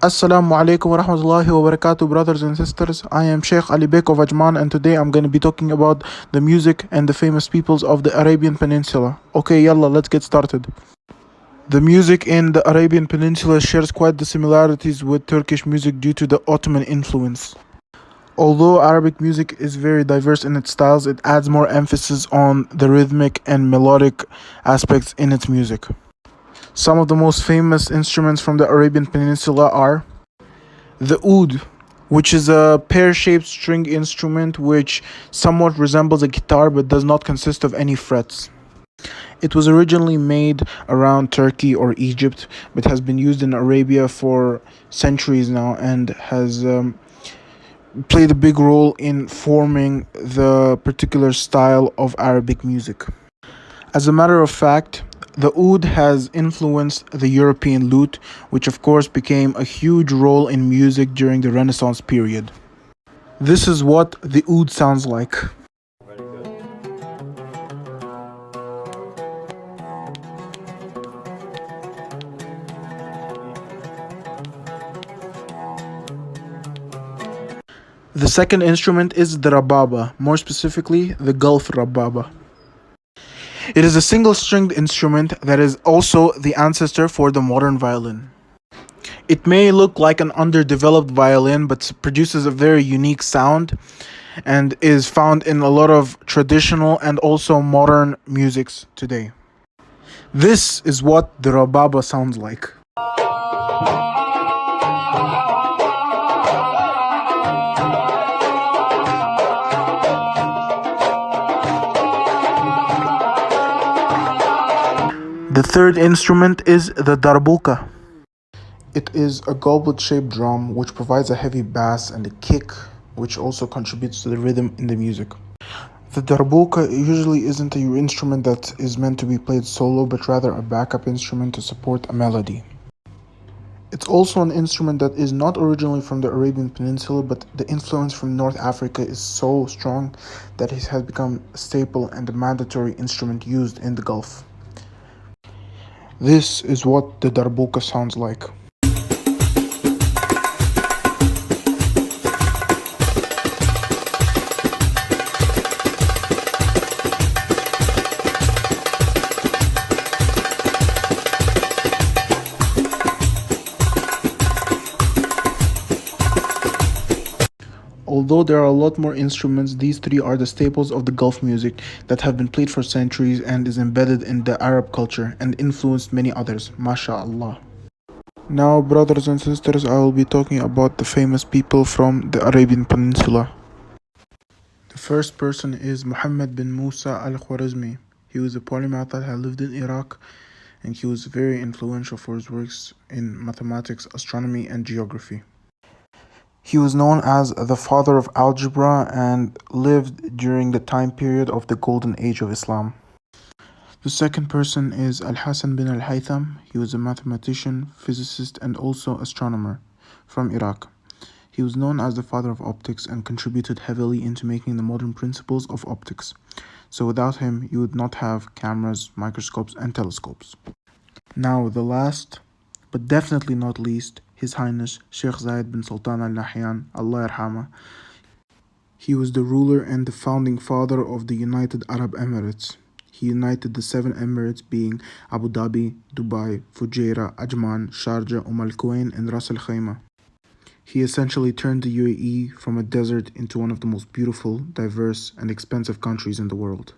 Assalamu alaikum wa rahmatullahi wa barakatuh, brothers and sisters. I am Sheikh Alibek of Ajman, and today I'm going to be talking about the music and the famous peoples of the Arabian Peninsula. Okay, yalla, let's get started. The music in the Arabian Peninsula shares quite the similarities with Turkish music due to the Ottoman influence. Although Arabic music is very diverse in its styles, it adds more emphasis on the rhythmic and melodic aspects in its music. Some of the most famous instruments from the Arabian Peninsula are the oud, which is a pear-shaped string instrument which somewhat resembles a guitar but does not consist of any frets. It was originally made around Turkey or Egypt, but has been used in Arabia for centuries now and has played a big role in forming the particular style of Arabic music. As a matter of fact, the oud has influenced the European lute, which of course became a huge role in music during the Renaissance period. This is what the oud sounds like. The second instrument is the rababa, more specifically the Gulf rababa. It is a single-stringed instrument that is also the ancestor for the modern violin. It may look like an underdeveloped violin, but produces a very unique sound and is found in a lot of traditional and also modern musics today. This is what the rababa sounds like. The third instrument is the darbuka. It is a goblet-shaped drum which provides a heavy bass and a kick, which also contributes to the rhythm in the music. The darbuka usually isn't an instrument that is meant to be played solo, but rather a backup instrument to support a melody. It's also an instrument that is not originally from the Arabian Peninsula, but the influence from North Africa is so strong that it has become a staple and a mandatory instrument used in the Gulf. This is what the darbuka sounds like. Although there are a lot more instruments, these three are the staples of the Gulf music that have been played for centuries and is embedded in the Arab culture and influenced many others. MashaAllah. Now, brothers and sisters, I will be talking about the famous people from the Arabian Peninsula. The first person is Muhammad bin Musa al-Khwarizmi. He was a polymath that had lived in Iraq, and he was very influential for his works in mathematics, astronomy, and geography. He was known as the father of algebra and lived during the time period of the golden age of Islam. The second person is Al-Hasan bin al-Haytham. He was a mathematician, physicist, and also astronomer from Iraq. He was known as the father of optics and contributed heavily into making the modern principles of optics. So without him, you would not have cameras, microscopes, and telescopes. Now, the last, but definitely not least, His Highness Sheikh Zayed bin Sultan Al Nahyan, Allah Yarhamah. He was the ruler and the founding father of the United Arab Emirates. He united the 7 Emirates being Abu Dhabi, Dubai, Fujairah, Ajman, Sharjah, Al Quwain, and Ras Al Khaimah. He essentially turned the UAE from a desert into one of the most beautiful, diverse, and expensive countries in the world.